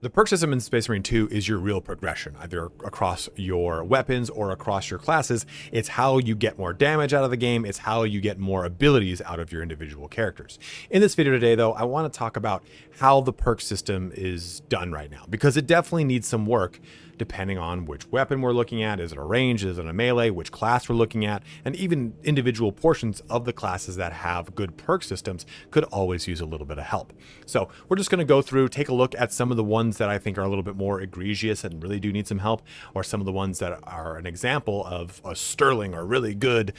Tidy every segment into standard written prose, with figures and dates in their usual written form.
The perk system in Space Marine 2 is your real progression, either across your weapons or across your classes. It's how you get more damage out of the game. It's how you get more abilities out of your individual characters. In this video today, though, I want to talk about how the perk system is done right now, because it definitely needs some work depending on which weapon we're looking at. Is it a range? Is it a melee? Which class we're looking at? And even individual portions of the classes that have good perk systems could always use a little bit of help. So we're just going to go through, take a look at some of the ones that I think are a little bit more egregious and really do need some help, or some of the ones that are an example of a sterling or really good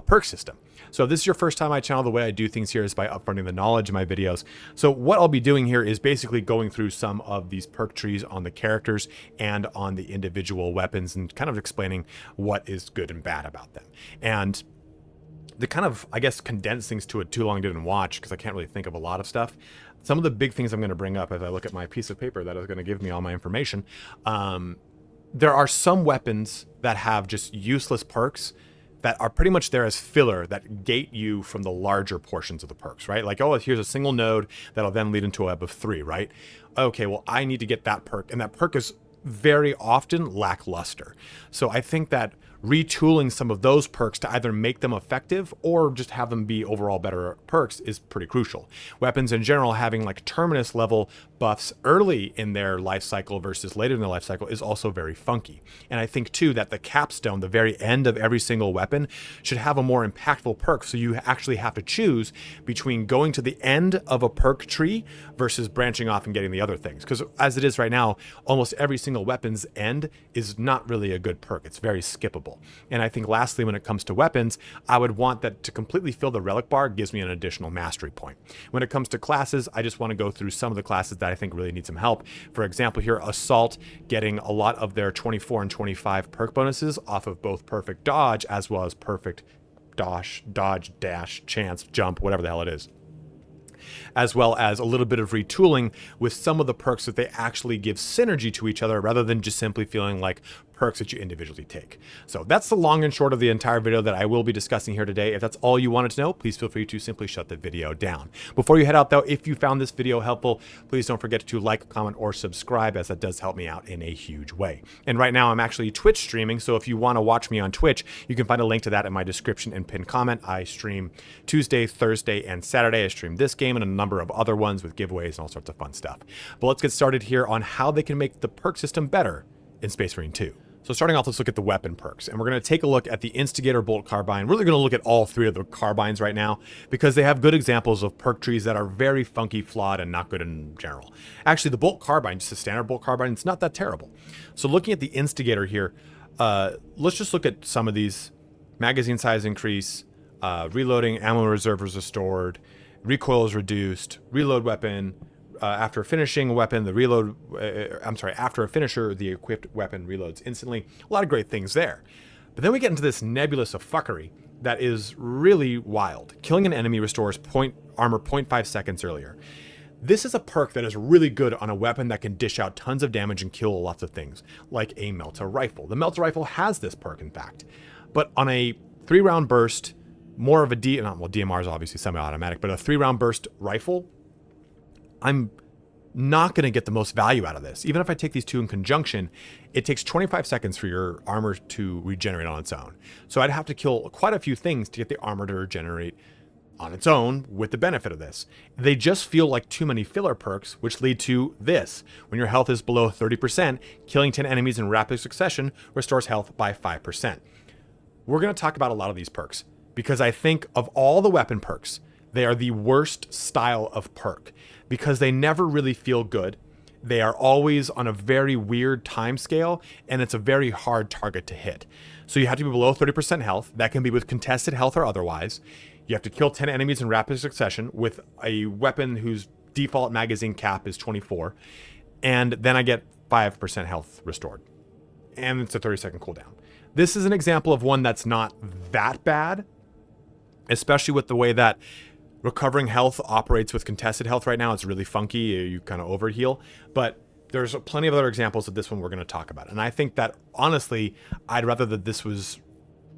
perk system. So if this is your first time on my channel, the way I do things here is by upfronting the knowledge in my videos. So what I'll be doing here is basically going through some of these perk trees on the characters and on the individual weapons and kind of explaining what is good and bad about them. And the kind of, I guess, condense things to a too long didn't watch, because I can't really think of a lot of stuff. Some of the big things I'm going to bring up as I look at my piece of paper that is going to give me all my information. There are some weapons that have just useless perks that are pretty much there as filler that gate you from the larger portions of the perks, right? Like, oh, here's a single node that'll then lead into a web of 3, right? Okay, well, I need to get that perk, and that perk is very often lackluster. So I think that retooling some of those perks to either make them effective or just have them be overall better perks is pretty crucial. Weapons in general having like terminus level buffs early in their life cycle versus later in their life cycle is also very funky. And I think too that the capstone, the very end of every single weapon, should have a more impactful perk, so you actually have to choose between going to the end of a perk tree versus branching off and getting the other things. Because as it is right now, almost every single weapon's end is not really a good perk. It's very skippable. And I think lastly, when it comes to weapons, I would want that to completely fill the relic bar gives me an additional mastery point. When it comes to classes, I just want to go through some of the classes that I think really need some help. For example, here, Assault getting a lot of their 24 and 25 perk bonuses off of both perfect dodge as well as perfect dodge, dash, chance, jump, whatever the hell it is, as well as a little bit of retooling with some of the perks that they actually give synergy to each other rather than just simply feeling like perks that you individually take. So that's the long and short of the entire video that I will be discussing here today. If that's all you wanted to know, please feel free to simply shut the video down. Before you head out though, if you found this video helpful, please don't forget to like, comment, or subscribe, as that does help me out in a huge way. And right now I'm actually Twitch streaming, so if you want to watch me on Twitch, you can find a link to that in my description and pinned comment. I stream Tuesday, Thursday, and Saturday. I stream this game and a number of other ones with giveaways and all sorts of fun stuff. But let's get started here on how they can make the perk system better in Space Marine 2. So starting off, let's look at the weapon perks, and we're going to take a look at the Instigator Bolt Carbine. We're really going to look at all three of the carbines right now because they have good examples of perk trees that are very funky, flawed, and not good in general. Actually, the Bolt Carbine, just a standard Bolt Carbine, it's not that terrible. So looking at the Instigator here, let's just look at some of these. Magazine size increase, reloading, ammo reserve is restored, recoil is reduced, reload weapon, after finishing a weapon, the reload, after a finisher, the equipped weapon reloads instantly. A lot of great things there. But then we get into this nebulous of fuckery that is really wild. Killing an enemy restores armor 0.5 seconds earlier. This is a perk that is really good on a weapon that can dish out tons of damage and kill lots of things, like a Melta Rifle. The Melta Rifle has this perk, in fact. But on a 3-round burst, more of a DMR is obviously semi-automatic, but a 3-round burst rifle, I'm not going to get the most value out of this. Even if I take these two in conjunction, it takes 25 seconds for your armor to regenerate on its own. So I'd have to kill quite a few things to get the armor to regenerate on its own with the benefit of this. They just feel like too many filler perks, which lead to this. When your health is below 30%, killing 10 enemies in rapid succession restores health by 5%. We're going to talk about a lot of these perks because I think of all the weapon perks, they are the worst style of perk because they never really feel good. They are always on a very weird time scale, and it's a very hard target to hit. So you have to be below 30% health. That can be with contested health or otherwise. You have to kill 10 enemies in rapid succession with a weapon whose default magazine cap is 24. And then I get 5% health restored. And it's a 30-second cooldown. This is an example of one that's not that bad, especially with the way that recovering health operates with contested health right now. It's really funky. You kind of overheal. But there's plenty of other examples of this one we're going to talk about. And I think that, honestly, I'd rather that this was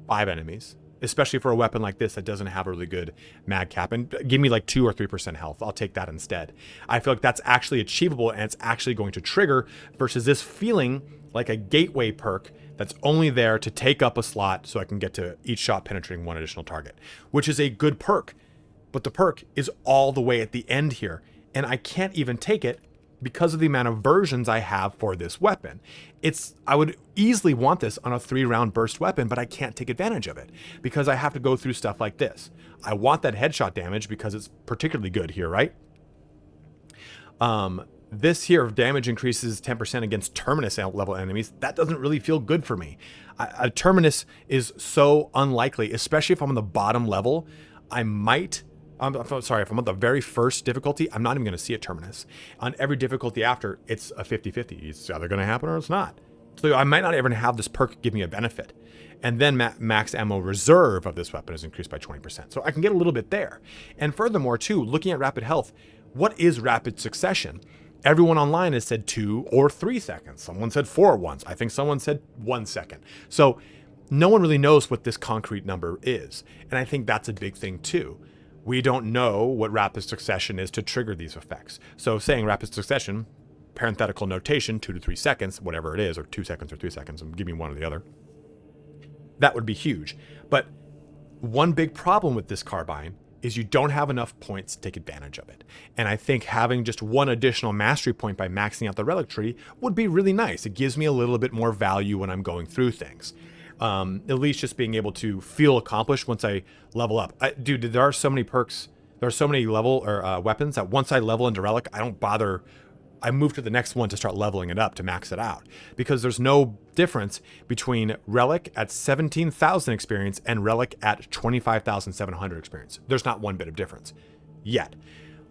5 enemies especially for a weapon like this that doesn't have a really good mag cap, and give me like 2 or 3% health. I'll take that instead. I feel like that's actually achievable and it's actually going to trigger versus this feeling like a gateway perk that's only there to take up a slot so I can get to each shot penetrating 1 additional target, which is a good perk. But the perk is all the way at the end here, and I can't even take it because of the amount of versions I have for this weapon. I would easily want this on a 3-round burst weapon, but I can't take advantage of it because I have to go through stuff like this. I want that headshot damage because it's particularly good here, right? This here damage increases 10% against Terminus level enemies. That doesn't really feel good for me. A Terminus is so unlikely, especially if I'm on the bottom level. I'm sorry, if I'm on the very first difficulty, I'm not even going to see a Terminus. On every difficulty after, it's a 50-50. It's either going to happen or it's not. So I might not even have this perk give me a benefit. And then max ammo reserve of this weapon is increased by 20%. So I can get a little bit there. And furthermore, too, looking at rapid health, what is rapid succession? Everyone online has said 2 or 3 seconds. Someone said 4 once. I think someone said 1 second. So no one really knows what this concrete number is. And I think that's a big thing, too. We don't know what rapid succession is to trigger these effects. So saying rapid succession, parenthetical notation, 2 to 3 seconds, whatever it is, or 2 seconds or 3 seconds, and give me one or the other, that would be huge. But one big problem with this carbine is you don't have enough points to take advantage of it. And I think having just 1 additional mastery point by maxing out the relic tree would be really nice. It gives me a little bit more value when I'm going through things. At least just being able to feel accomplished once I level up. Dude, there are so many perks, there are so many level or weapons that once I level into relic, I don't bother. I move to the next one to start leveling it up to max it out, because there's no difference between relic at 17,000 experience and relic at 25,700 experience. There's not one bit of difference yet.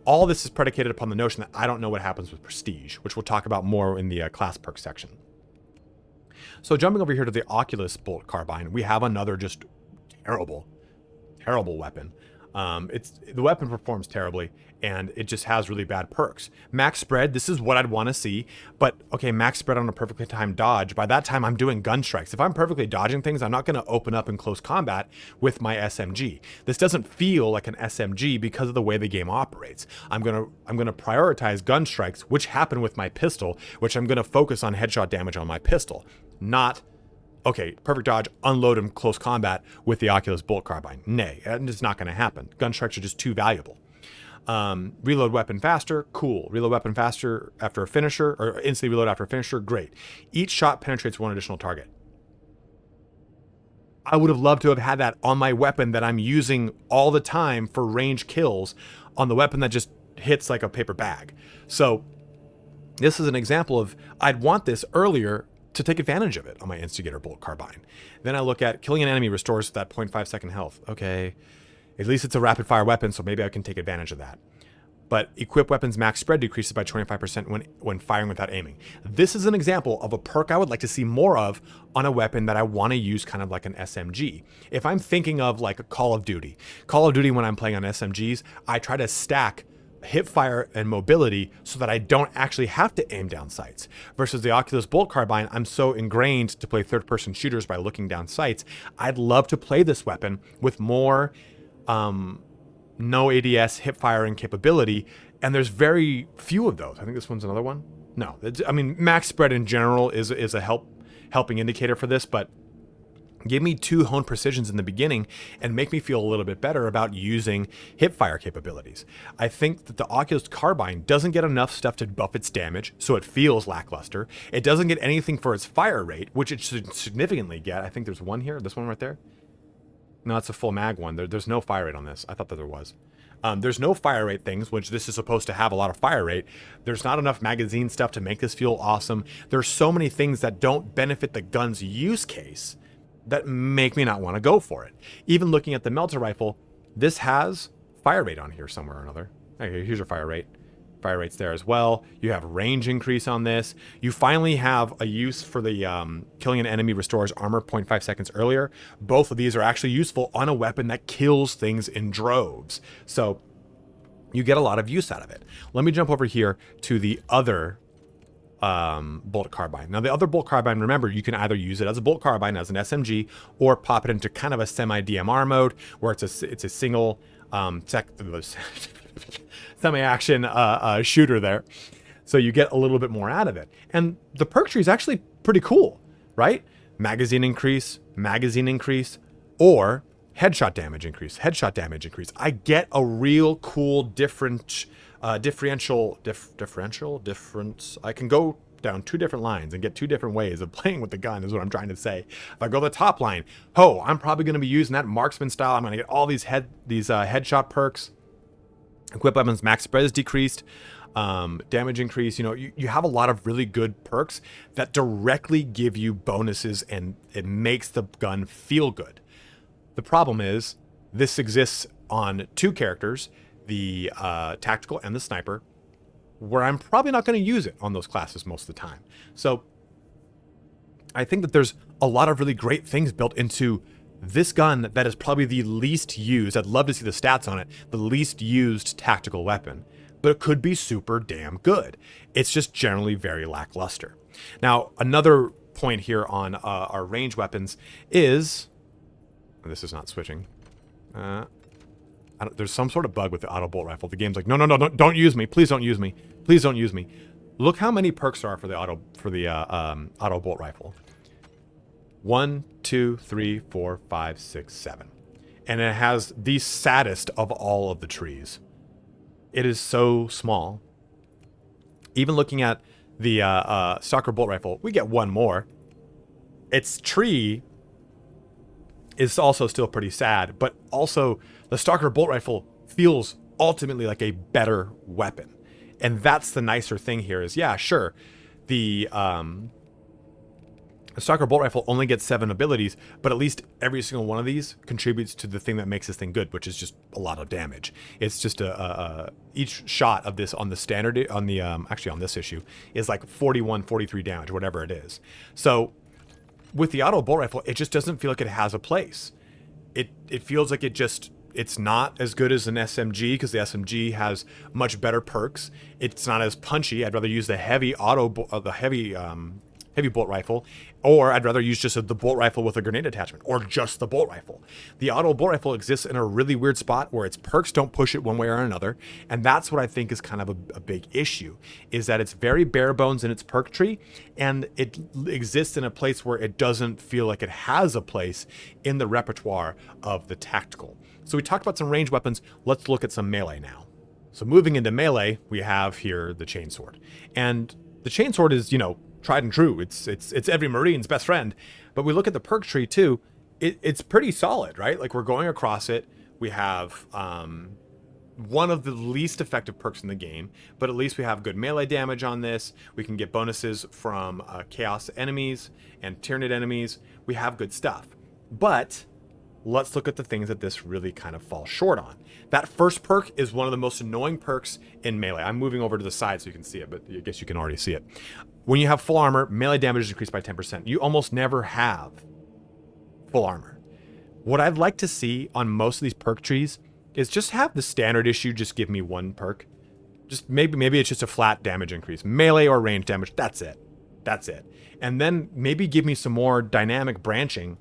All this is predicated upon the notion that I don't know what happens with prestige, which we'll talk about more in the class perk section. So jumping over here to the Oculus bolt carbine, we have another just terrible weapon. The weapon performs terribly, and it just has really bad perks. Max spread, this is what I'd want to see, but okay, max spread on a perfectly timed dodge. By that time, I'm doing gun strikes. If I'm perfectly dodging things, I'm not going to open up in close combat with my SMG. This doesn't feel like an SMG because of the way the game operates. I'm gonna prioritize gun strikes, which happen with my pistol, which I'm gonna focus on headshot damage on my pistol, not okay, perfect dodge, unload in close combat with the Oculus bolt carbine. Nay, it's not going to happen. Gun strikes are just too valuable. Reload weapon faster, cool. Reload weapon faster after a finisher, or instantly reload after a finisher, great. Each shot penetrates 1 additional target. I would have loved to have had that on my weapon that I'm using all the time for range kills, on the weapon that just hits like a paper bag. So this is an example of, I'd want this earlier to take advantage of it on my Instigator bolt carbine. Then I look at killing an enemy restores that 0.5 second health. Okay, at least it's a rapid fire weapon, so maybe I can take advantage of that. But equip weapons max spread decreases by 25% when firing without aiming. This is an example of a perk I would like to see more of on a weapon that I want to use kind of like an SMG. If I'm thinking of like a Call of Duty when I'm playing on SMGs, I try to stack hip fire and mobility so that I don't actually have to aim down sights. Versus the Oculus bolt carbine, I'm so ingrained to play third-person shooters by looking down sights. I'd love to play this weapon with more no ADS hip firing capability, and there's very few of those. I think this one's another one. No, I mean, max spread in general is a helping indicator for this, but give me 2 honed precisions in the beginning and make me feel a little bit better about using hipfire capabilities. I think that the Oculus Carbine doesn't get enough stuff to buff its damage, so it feels lackluster. It doesn't get anything for its fire rate, which it should significantly get. I think there's one here, this one right there. No, it's a full mag one. There's no fire rate on this. I thought that there was. There's no fire rate things, which this is supposed to have a lot of fire rate. There's not enough magazine stuff to make this feel awesome. There's so many things that don't benefit the gun's use case that make me not want to go for it. Even looking at the melter rifle, this has fire rate on here somewhere or another. Okay, here's your fire rate. Fire rate's there as well. You have range increase on this. You finally have a use for the killing an enemy restores armor 0.5 seconds earlier. Both of these are actually useful on a weapon that kills things in droves. So you get a lot of use out of it. Let me jump over here to the other bolt carbine. Now the other bolt carbine, remember, you can either use it as a bolt carbine, as an SMG, or pop it into kind of a semi-DMR mode where it's a single semi-action shooter there. So you get a little bit more out of it. And the perk tree is actually pretty cool, right? Magazine increase, or headshot damage increase. I get a real cool difference. I can go down two different lines and get two different ways of playing with the gun is what I'm trying to say. If I go the top line, I'm probably going to be using that marksman style. I'm going to get all these headshot perks. Equip weapons max spread is decreased. Damage increase. You have a lot of really good perks that directly give you bonuses, and it makes the gun feel good. The problem is this exists on two characters, the tactical and the sniper, where I'm probably not going to use it on those classes most of the time. So I think that there's a lot of really great things built into this gun that is probably the least used. I'd love to see the stats on it. The least used tactical weapon, but it could be super damn good. It's just generally very lackluster. Now, another point here on our range weapons is, this is not switching. There's some sort of bug with the auto bolt rifle. The game's like, no, don't use me. Please don't use me. Please don't use me. Look how many perks there are for the auto bolt rifle. 1, 2, 3, 4, 5, 6, 7. And it has the saddest of all of the trees. It is so small. Even looking at the stalker bolt rifle, we get one more. Its tree is also still pretty sad, but also the stalker bolt rifle feels ultimately like a better weapon. And that's the nicer thing here is, yeah, sure, the stalker bolt rifle only gets 7 abilities, but at least every single one of these contributes to the thing that makes this thing good, which is just a lot of damage. It's just each shot of this on the standard, actually on this issue, is like 41, 43 damage, whatever it is. So with the auto bolt rifle, it just doesn't feel like it has a place. It feels like it's not as good as an SMG, because the SMG has much better perks. It's not as punchy. I'd rather use the heavy bolt rifle, or I'd rather use just the bolt rifle with a grenade attachment, or just the bolt rifle. The auto bolt rifle exists in a really weird spot where its perks don't push it one way or another, and that's what I think is kind of a big issue, is that it's very bare bones in its perk tree, and it exists in a place where it doesn't feel like it has a place in the repertoire of the tactical. So we talked about some ranged weapons. Let's look at some melee now. So moving into melee, we have here the chainsword, and the chainsword is, tried and true. It's every Marine's best friend. But we look at the perk tree too. It's pretty solid, right? Like, we're going across it. We have one of the least effective perks in the game, but at least we have good melee damage on this. We can get bonuses from chaos enemies and Tyranid enemies. We have good stuff. But let's look at the things that this really kind of falls short on. That first perk is one of the most annoying perks in melee. I'm moving over to the side so you can see it, but I guess you can already see it. When you have full armor, melee damage is increased by 10%. You almost never have full armor. What I'd like to see on most of these perk trees is just have the standard issue just give me one perk. Just maybe it's just a flat damage increase. Melee or range damage, that's it. And then maybe give me some more dynamic branching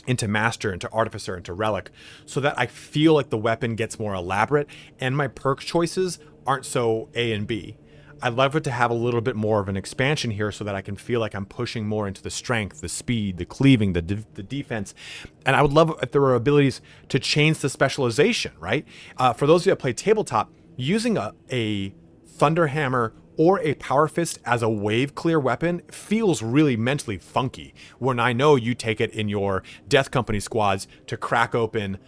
into Master, into Artificer, into Relic, so that I feel like the weapon gets more elaborate and my perk choices aren't so A and B. I'd love it to have a little bit more of an expansion here so that I can feel like I'm pushing more into the strength, the speed, the cleaving, the defense. And I would love if there were abilities to change the specialization, right? For those of you that play tabletop, using a Thunder Hammer or a Power Fist as a wave clear weapon feels really mentally funky, when I know you take it in your Death Company squads to crack open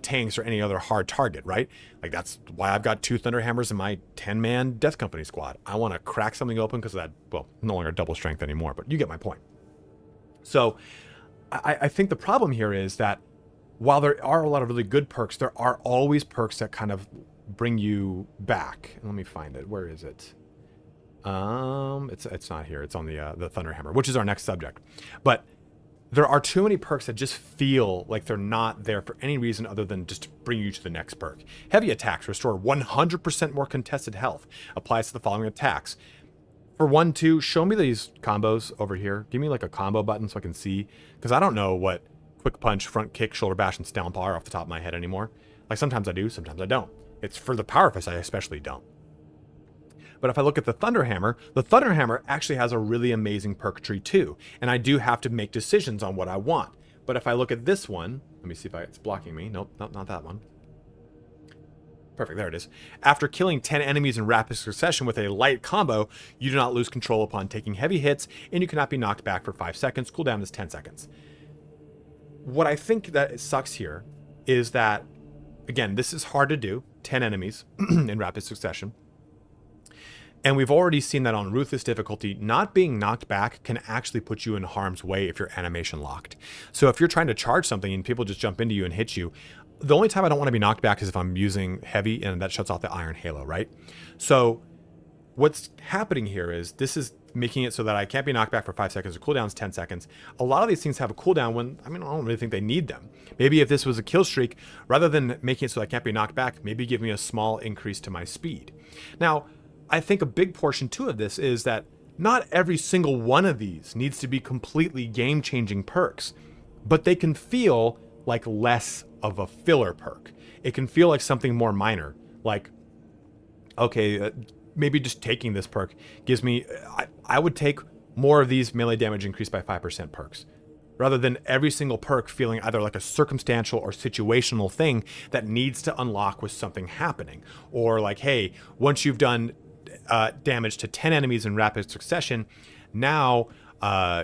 tanks or any other hard target, right? Like, that's why I've got 2 Thunder Hammers in my 10-man Death Company squad. I want to crack something open because of that, well, no longer double strength anymore, but you get my point. So I think the problem here is that while there are a lot of really good perks, there are always perks that kind of bring you back. Let me find it. Where is it? It's not here. It's on the Thunder Hammer, which is our next subject. But there are too many perks that just feel like they're not there for any reason other than just to bring you to the next perk. Heavy attacks restore 100% more contested health. Applies to the following attacks. For 1, 2, show me these combos over here. Give me like a combo button so I can see, because I don't know what quick punch, front kick, shoulder bash, and stomp are off the top of my head anymore. Like sometimes I do, sometimes I don't. It's for the power fist I especially don't. But if I look at the Thunderhammer actually has a really amazing perk tree too, and I do have to make decisions on what I want. But if I look at this one, let me see if it's blocking me. Nope, not that one. Perfect, there it is. After killing 10 enemies in rapid succession with a light combo, you do not lose control upon taking heavy hits, and you cannot be knocked back for 5 seconds. Cooldown is 10 seconds. What I think that sucks here is that, again, this is hard to do, 10 enemies in rapid succession. And we've already seen that on Ruthless difficulty, not being knocked back can actually put you in harm's way if you're animation locked. So if you're trying to charge something and people just jump into you and hit you, the only time I don't want to be knocked back is if I'm using heavy, and that shuts off the Iron Halo, right? So what's happening here is this is making it so that I can't be knocked back for 5 seconds. The cooldown's 10 seconds. A lot of these things have a cooldown when, I don't really think they need them. Maybe if this was a kill streak, rather than making it so I can't be knocked back, maybe give me a small increase to my speed. Now, I think a big portion too of this is that not every single one of these needs to be completely game-changing perks, but they can feel like less of a filler perk. It can feel like something more minor, like, okay, maybe just taking this perk gives me, I would take more of these melee damage increased by 5% perks, rather than every single perk feeling either like a circumstantial or situational thing that needs to unlock with something happening. Or like, hey, once you've done damage to 10 enemies in rapid succession, now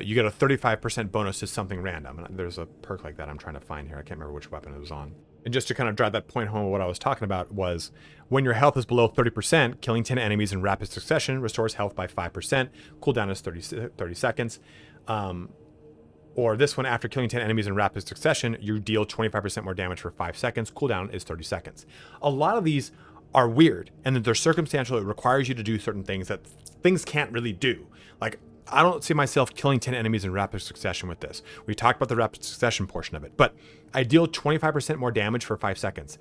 you get a 35% bonus to something random. And there's a perk like that I'm trying to find here. I can't remember which weapon it was on. And just to kind of drive that point home, what I was talking about was when your health is below 30%, killing 10 enemies in rapid succession restores health by 5%. Cooldown is 30 seconds. Or this one, after killing 10 enemies in rapid succession, you deal 25% more damage for 5 seconds. Cooldown is 30 seconds. A lot of these are weird, and that they're circumstantial. It requires you to do certain things that things can't really do. Like, I don't see myself killing 10 enemies in rapid succession with this. We talked about the rapid succession portion of it, but I deal 25% more damage for 5 seconds.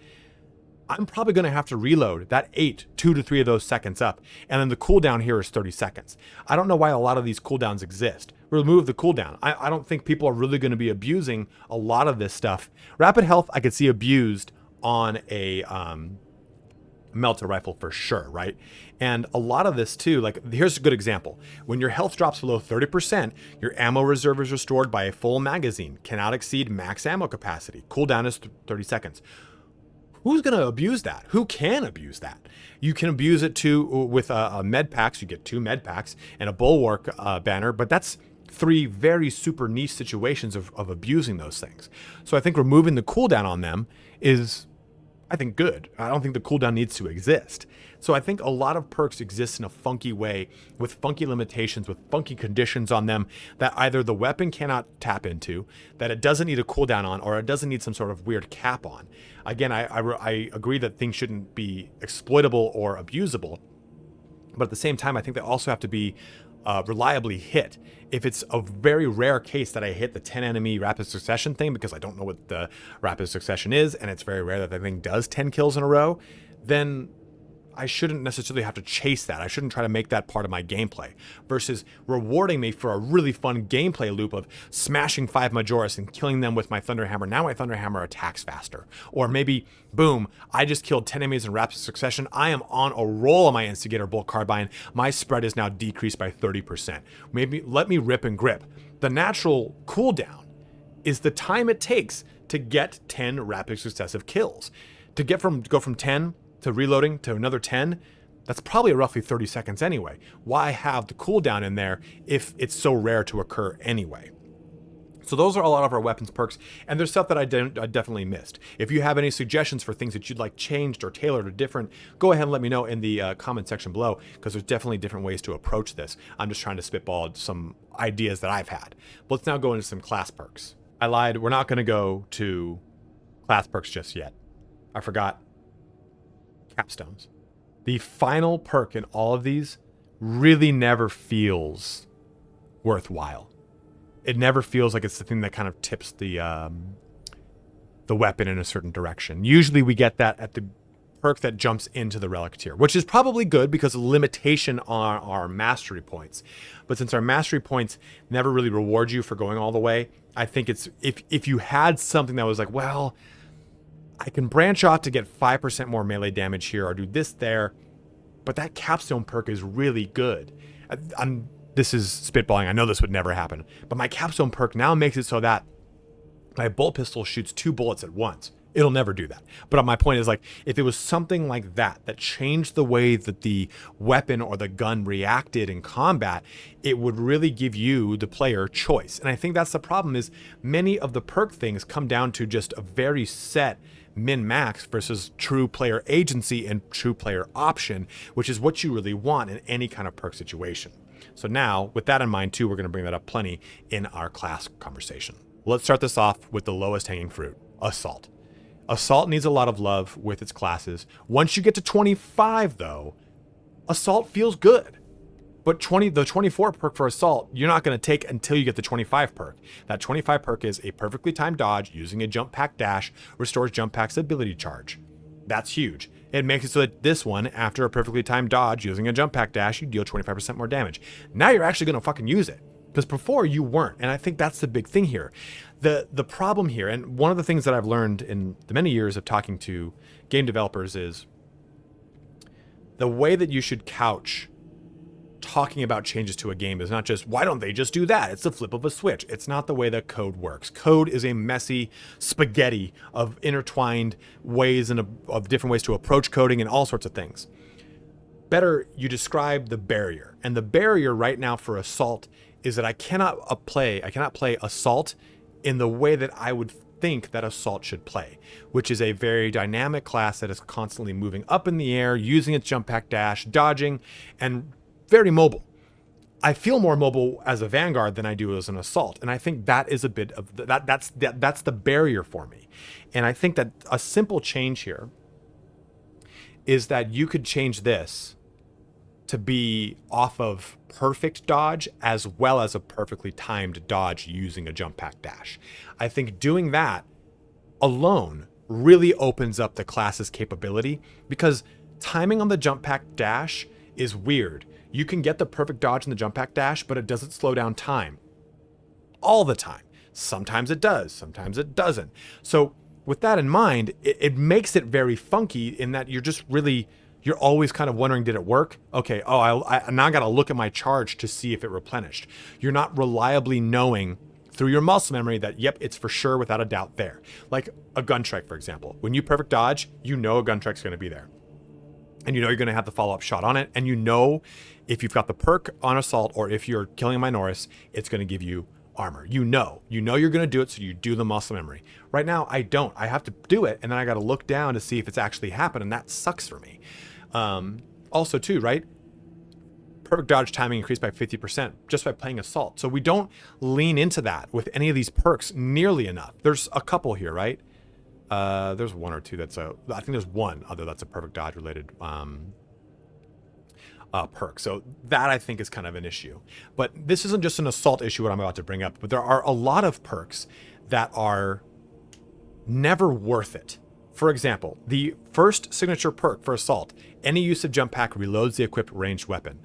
I'm probably going to have to reload that 2 to 3 of those seconds up, and then the cooldown here is 30 seconds. I don't know why a lot of these cooldowns exist. Remove the cooldown. I don't think people are really going to be abusing a lot of this stuff. Rapid health, I could see abused on a melter rifle for sure, right? And a lot of this too, like here's a good example. When your health drops below 30%, your ammo reserve is restored by a full magazine, cannot exceed max ammo capacity. Cooldown is 30 seconds. Who's going to abuse that? Who can abuse that? You can abuse it too with med packs. You get 2 med packs and a bulwark banner, but that's 3 very super niche situations of abusing those things. So I think removing the cooldown on them is, I think, good. I don't think the cooldown needs to exist. So I think a lot of perks exist in a funky way, with funky limitations, with funky conditions on them that either the weapon cannot tap into, that it doesn't need a cooldown on, or it doesn't need some sort of weird cap on. Again, I agree that things shouldn't be exploitable or abusable, but at the same time, I think they also have to be reliably hit. If it's a very rare case that I hit the 10 enemy rapid succession thing because I don't know what the rapid succession is, and it's very rare that the thing does 10 kills in a row, then I shouldn't necessarily have to chase that. I shouldn't try to make that part of my gameplay, versus rewarding me for a really fun gameplay loop of smashing 5 Majoris and killing them with my Thunderhammer. Now my Thunderhammer attacks faster. Or maybe, boom, I just killed 10 enemies in rapid succession. I am on a roll on my Instigator Bolt Carbine. My spread is now decreased by 30%. Maybe let me rip and grip. The natural cooldown is the time it takes to get 10 rapid successive kills. To go from 10 to reloading to another 10, that's probably roughly 30 seconds anyway. Why have the cooldown in there if it's so rare to occur anyway? So those are a lot of our weapons perks, and there's stuff that I definitely missed. If you have any suggestions for things that you'd like changed or tailored or different, go ahead and let me know in the comment section below, because there's definitely different ways to approach this. I'm just trying to spitball some ideas that I've had. But let's now go into some class perks. I lied, we're not going to go to class perks just yet. I forgot. Capstones. The final perk in all of these really never feels worthwhile. It never feels like it's the thing that kind of tips the weapon in a certain direction. Usually we get that at the perk that jumps into the relic tier, which is probably good because of limitation on our mastery points. But since our mastery points never really reward you for going all the way, I think it's if you had something that was like, well, I can branch off to get 5% more melee damage here or do this there, but that capstone perk is really good. This is spitballing. I know this would never happen, but my capstone perk now makes it so that my bolt pistol shoots 2 bullets at once. It'll never do that. But my point is, like, if it was something like that changed the way that the weapon or the gun reacted in combat, it would really give you, the player, choice. And I think that's the problem, is many of the perk things come down to just a very set min-max versus true player agency and true player option, which is what you really want in any kind of perk situation. So now, with that in mind too, we're going to bring that up plenty in our class conversation. Let's start this off with the lowest hanging fruit, Assault. Assault needs a lot of love with its classes. Once you get to 25 though, Assault feels good. But the 24 perk for Assault, you're not going to take until you get the 25 perk. That 25 perk is a perfectly timed dodge using a jump pack dash, restores jump pack's ability charge. That's huge. It makes it so that this one, after a perfectly timed dodge using a jump pack dash, you deal 25% more damage. Now you're actually going to fucking use it. Because before you weren't. And I think that's the big thing here. The problem here, and one of the things that I've learned in the many years of talking to game developers, is the way that you should couch talking about changes to a game is not just, why don't they just do that? It's the flip of a switch. It's not the way that code works. Code is a messy spaghetti of intertwined ways and of different ways to approach coding and all sorts of things. Better you describe the barrier. And the barrier right now for Assault is that I cannot play Assault in the way that I would think that Assault should play, which is a very dynamic class that is constantly moving up in the air, using its jump pack dash, dodging, and very mobile. I feel more mobile as a Vanguard than I do as an Assault, and I think that is a bit of that's the barrier for me. And I think that a simple change here is that you could change this to be off of perfect dodge as well as a perfectly timed dodge using a jump pack dash. I think doing that alone really opens up the class's capability, because timing on the jump pack dash is weird. You can get the perfect dodge in the jump pack dash, but it doesn't slow down time all the time. Sometimes it does, sometimes it doesn't. So with that in mind, it makes it very funky in that you're always kind of wondering, did it work? Okay, I now got to look at my charge to see if it replenished. You're not reliably knowing through your muscle memory that, yep, it's for sure without a doubt there. Like a gun strike, for example. When you perfect dodge, you know a gun strike's going to be there. And you know you're going to have the follow-up shot on it. And you know if you've got the perk on Assault or if you're killing a Minoris, it's going to give you armor. You know you're going to do it, so you do the muscle memory. Right now, I don't. I have to do it, and then I got to look down to see if it's actually happened, and that sucks for me. Also too, right? Perfect dodge timing increased by 50% just by playing Assault. So we don't lean into that with any of these perks nearly enough. There's a couple here, right? There's one or two I think there's one other that's a perfect dodge related perk. So that I think is kind of an issue. But this isn't just an Assault issue what I'm about to bring up, but there are a lot of perks that are never worth it. For example, the first signature perk for Assault, any use of jump pack reloads the equipped ranged weapon.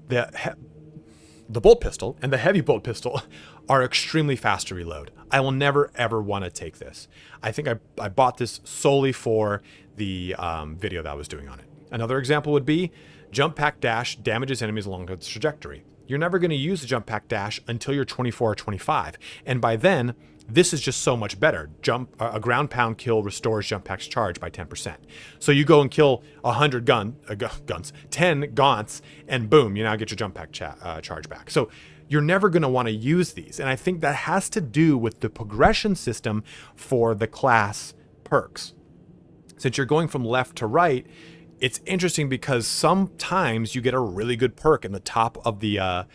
The bolt pistol and the heavy bolt pistol are extremely fast to reload. I will never ever want to take this. I think I bought this solely for the video that I was doing on it. Another example would be jump pack dash damages enemies along its trajectory. You're never going to use the jump pack dash until you're 24 or 25. And by then, this is just so much better. A ground pound kill restores jump pack's charge by 10%. So you go and kill 100 guns, 10 gaunts, and boom, you now get your jump pack charge back. So you're never going to want to use these. And I think that has to do with the progression system for the class perks. Since you're going from left to right, it's interesting because sometimes you get a really good perk in the top of the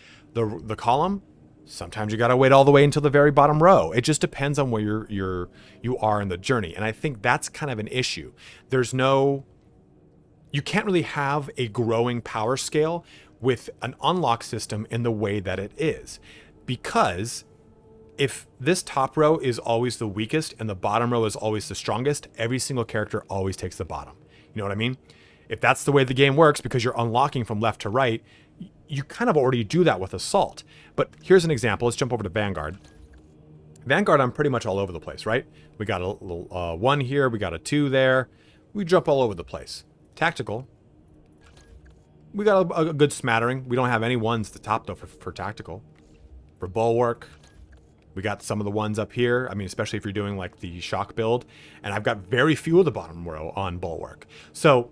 column. Sometimes you got to wait all the way until the very bottom row. It just depends on where you are in the journey. And I think that's kind of an issue. You can't really have a growing power scale with an unlock system in the way that it is. Because if this top row is always the weakest and the bottom row is always the strongest, every single character always takes the bottom. You know what I mean? If that's the way the game works, because you're unlocking from left to right, you kind of already do that with Assault. But here's an example. Let's jump over to Vanguard. Vanguard, I'm pretty much all over the place, right? We got a little 1 here. We got a 2 there. We jump all over the place. Tactical. We got a good smattering. We don't have any 1s at the top, though, for Tactical. For Bulwark, we got some of the 1s up here. I mean, especially if you're doing, like, the Shock build. And I've got very few of the bottom row on Bulwark. So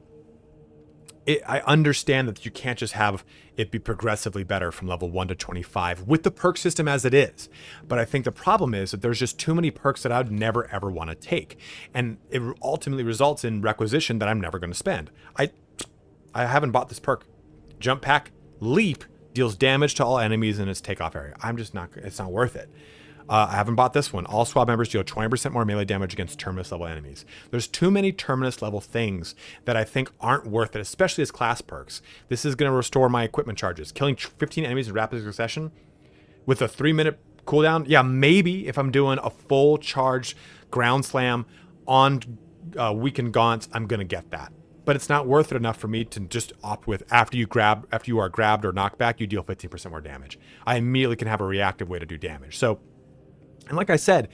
I understand that you can't just have it be progressively better from level 1 to 25 with the perk system as it is. But I think the problem is that there's just too many perks that I would never ever want to take. And it ultimately results in requisition that I'm never going to spend. I haven't bought this perk. Jump Pack Leap deals damage to all enemies in its takeoff area. I'm just not, it's not worth it. I haven't bought this one. All squad members deal 20% more melee damage against Terminus level enemies. There's too many Terminus level things that I think aren't worth it, especially as class perks. This is going to restore my equipment charges. Killing 15 enemies in rapid succession with a 3-minute cooldown. Yeah, maybe if I'm doing a full charge ground slam on weakened gaunts, I'm going to get that. But it's not worth it enough for me to just opt with after you are grabbed or knocked back, you deal 15% more damage. I immediately can have a reactive way to do damage. So, and like I said,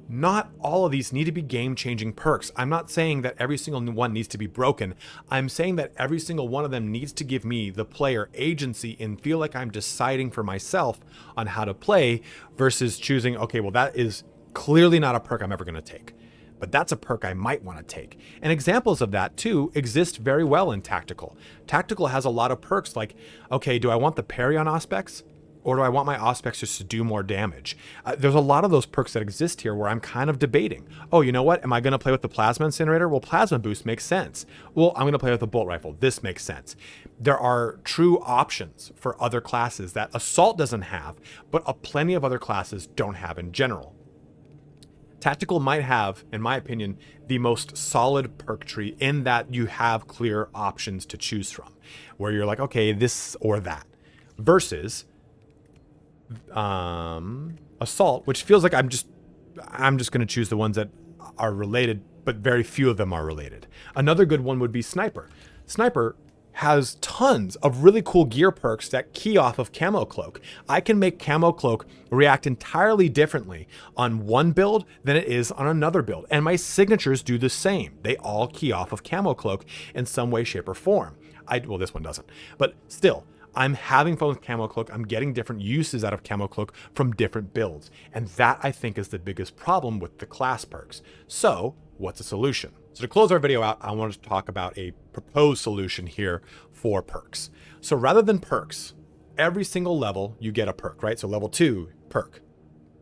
not all of these need to be game-changing perks. I'm not saying that every single one needs to be broken. I'm saying that every single one of them needs to give me, the player, agency and feel like I'm deciding for myself on how to play versus choosing, okay, well, that is clearly not a perk I'm ever going to take. But that's a perk I might want to take. And examples of that, too, exist very well in Tactical. Tactical has a lot of perks like, okay, do I want the parry on Auspex? Or do I want my Auspex just to do more damage? There's a lot of those perks that exist here where I'm kind of debating. Oh, you know what? Am I going to play with the Plasma Incinerator? Well, Plasma Boost makes sense. Well, I'm going to play with the Bolt Rifle. This makes sense. There are true options for other classes that Assault doesn't have, but plenty of other classes don't have in general. Tactical might have, in my opinion, the most solid perk tree in that you have clear options to choose from, where you're like, okay, this or that, versus Assault, which feels like I'm just going to choose the ones that are related, but very few of them are related. Another good one would be Sniper. Sniper has tons of really cool gear perks that key off of Camo Cloak. I can make Camo Cloak react entirely differently on one build than it is on another build. And my signatures do the same. They all key off of Camo Cloak in some way, shape, or form. Well, this one doesn't. But still, I'm having fun with Camo Cloak. I'm getting different uses out of Camo Cloak from different builds. And that, I think, is the biggest problem with the class perks. So, what's a solution? So to close our video out, I wanted to talk about a proposed solution here for perks. So rather than perks, every single level you get a perk, right? So level 2, perk.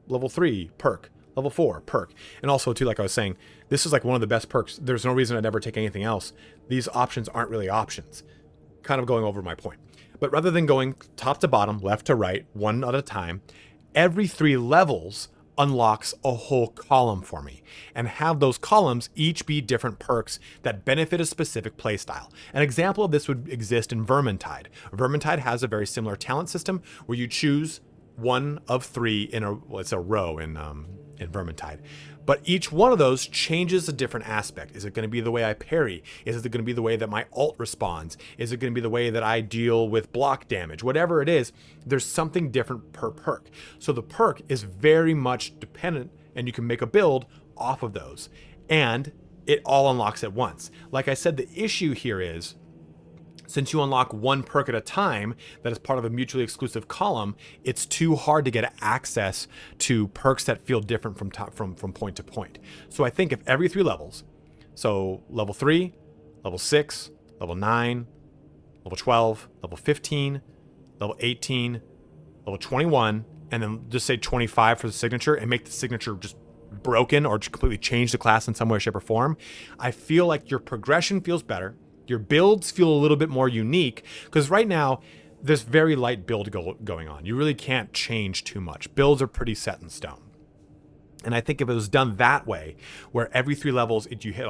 Level 3, perk. Level 4, perk. And also, too, like I was saying, this is like one of the best perks. There's no reason I'd ever take anything else. These options aren't really options. Kind of going over my point. But rather than going top to bottom, left to right, one at a time, every 3 levels unlocks a whole column for me, and have those columns each be different perks that benefit a specific playstyle. An example of this would exist in Vermintide. Vermintide has a very similar talent system where you choose one of 3 in it's a row in Vermintide. But each one of those changes a different aspect. Is it going to be the way I parry? Is it going to be the way that my ult responds? Is it going to be the way that I deal with block damage? Whatever it is, there's something different per perk. So the perk is very much dependent, and you can make a build off of those. And it all unlocks at once. Like I said, the issue here is, since you unlock one perk at a time that is part of a mutually exclusive column, it's too hard to get access to perks that feel different from point to point. So I think if every 3 levels, so level 3, level 6, level 9, level 12, level 15, level 18, level 21, and then just say 25 for the signature and make the signature just broken or just completely change the class in some way, shape, or form, I feel like your progression feels better. Your builds feel a little bit more unique, because right now there's very light build going on. You really can't change too much. Builds are pretty set in stone. And I think if it was done that way, where every 3 levels you hit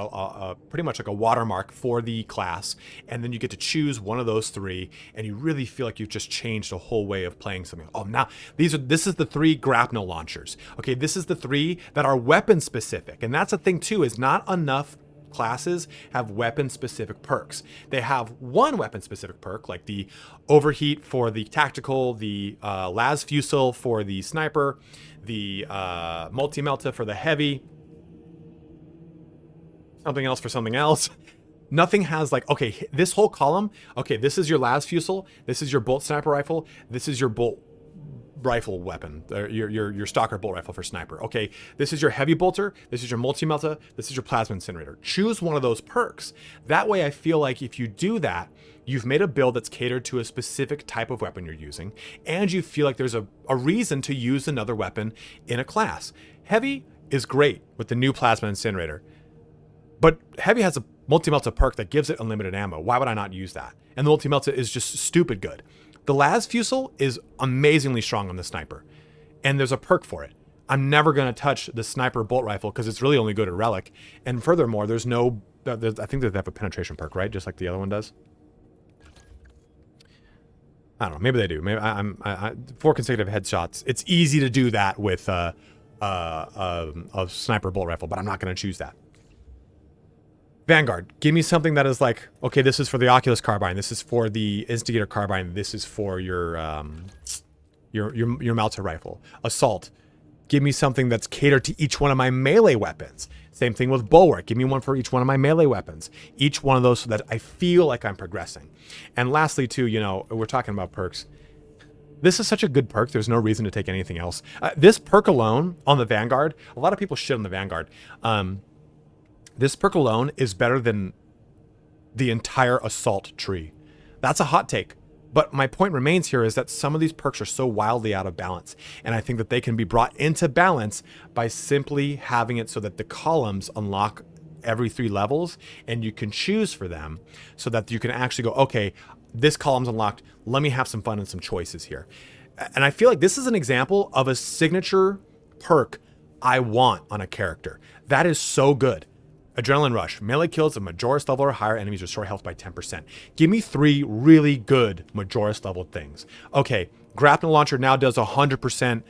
pretty much like a watermark for the class, and then you get to choose one of those 3, and you really feel like you've just changed a whole way of playing something. Oh, now this is the 3 grapnel launchers. Okay, this is the 3 that are weapon specific, and that's the thing too, is not enough classes have weapon-specific perks. They have one weapon-specific perk, like the overheat for the tactical, the las fusil for the sniper, the multi-melta for the heavy, something else for something else. Nothing has like, okay, this whole column, okay, this is your las fusil, this is your bolt sniper rifle, this is your bolt rifle weapon, your stalker bolt rifle for sniper. Okay, this is your heavy bolter, this is your multi-melta, this is your plasma incinerator. Choose one of those perks. That way I feel like if you do that, you've made a build that's catered to a specific type of weapon you're using, and you feel like there's a reason to use another weapon in a class. Heavy is great with the new plasma incinerator, but heavy has a multi-melta perk that gives it unlimited ammo. Why would I not use that? And the multi-melta is just stupid good. The las fusil is amazingly strong on the sniper, and there's a perk for it. I'm never going to touch the sniper bolt rifle because it's really only good at relic. And furthermore, there's no, I think that they have a penetration perk, right? Just like the other one does. I don't know. Maybe they do. Maybe I 4 consecutive headshots. It's easy to do that with a sniper bolt rifle, but I'm not going to choose that. Vanguard, give me something that is like, okay, this is for the Oculus carbine, this is for the Instigator carbine, this is for your Malta rifle. Assault, give me something that's catered to each one of my melee weapons. Same thing with Bulwark, give me one for each one of my melee weapons. Each one of those so that I feel like I'm progressing. And lastly too, you know, we're talking about perks. This is such a good perk, there's no reason to take anything else. This perk alone on the Vanguard, a lot of people shit on the Vanguard. This perk alone is better than the entire assault tree. That's a hot take. But my point remains here is that some of these perks are so wildly out of balance. And I think that they can be brought into balance by simply having it so that the columns unlock every 3 levels and you can choose for them so that you can actually go, okay, this column's unlocked. Let me have some fun and some choices here. And I feel like this is an example of a signature perk I want on a character. That is so good. Adrenaline Rush. Melee kills of Majoris level or higher enemies restore health by 10%. Give me 3 really good Majoris level things. Okay, Grappling Launcher now does 100%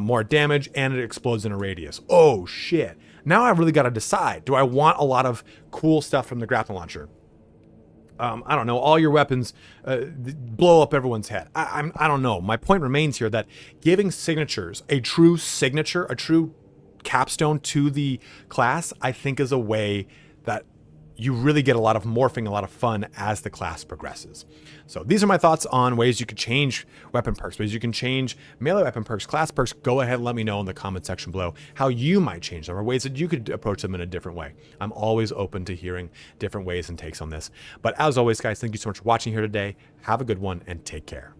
more damage and it explodes in a radius. Oh shit. Now I've really got to decide. Do I want a lot of cool stuff from the Grappling Launcher? I don't know, all your weapons blow up everyone's head. I don't know. My point remains here that giving signatures, a true signature, a true capstone to the class, I think is a way that you really get a lot of morphing, a lot of fun as the class progresses. So these are my thoughts on ways you could change weapon perks, ways you can change melee weapon perks, class perks. Go ahead and let me know in the comment section below how you might change them or ways that you could approach them in a different way. I'm always open to hearing different ways and takes on this. But as always, guys, thank you so much for watching here today. Have a good one and take care.